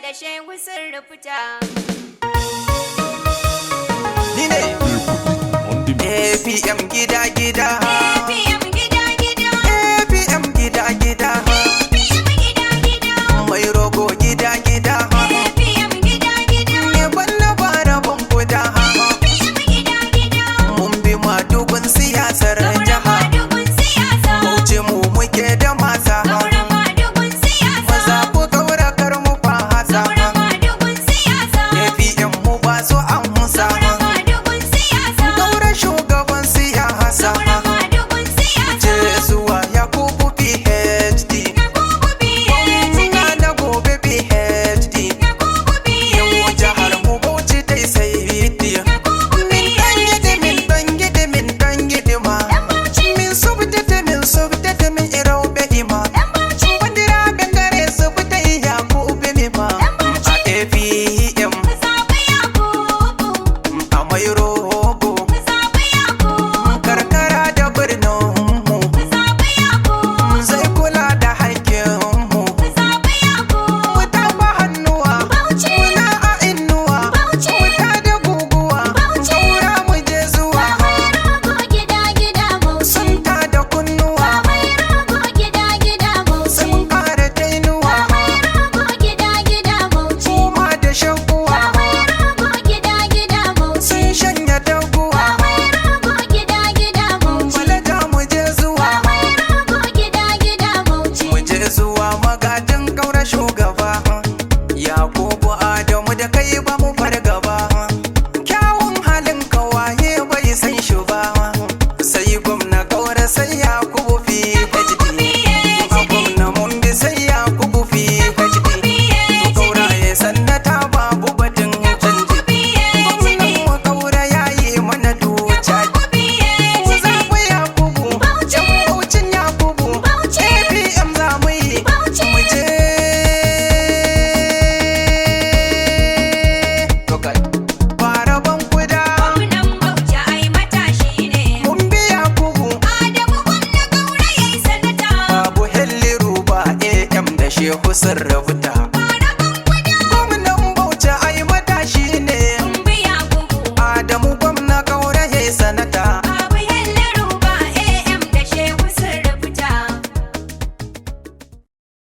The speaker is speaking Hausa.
da shehu sun rufuta. Ni ne APM gida-gida, APM gida-gida, APM gida-gida, APM gida-gida, mai rogo gida-gida, APM gida-gida, ne balla bara bankuda. APM gida-gida. Mun bi madugun siyasar Gaura jiha, madugun siyasa, Bauchi mu muke da masa. gaura madugun siyasa, Maza ku gaura kar mu fahasa. gaura madugun siyasa, APM mu ba su amsa. gaura madugun siyasa, Gaura shugaban siyasa. gaura madugun siyasa. Je zuwa Yakubu PhD. Yakubu PhD, Na na gobe PhD. Yakubu Yau PhD, jihar mu Bauchi dai sai hiti. Yakubu Min PhD. dan gidi ma. Dan Bauchi, Min subtete min irauɓe ima. dan Bauchi, Wandiraɓe ngare subta Yakubu mi ma. dan Bauchi. A APM Ku zaɓi Yakubu, a mai rogo. ku zaɓi Yakubu, Karkara da birnin mu. ku zaɓi Yakubu, Zai kula da haƙƙin mu. ku zaɓi Yakubu. Mu taɓa hannuwa. Bauchi, Muna a inuwa. Bauchi, Wuta da guguwa. Bauchi. Gaura mu je zuwa. ga mai rogo gida-gida Bauchi, Sun ta da kunnuwa. ga mai rogo gida-gida Bauchi, Sun fara tainuwa. ga mai rogo gida-gida Bauchi, Kuma da shakuwa. ga mai rogo gida-gida Bauchi, Sun shanya daguwa. ga mai rogo gida-gida Bauchi, Malaja mu je zuwa. ga mai rogo gida-gida Bauchi. Mu je zuwa magada.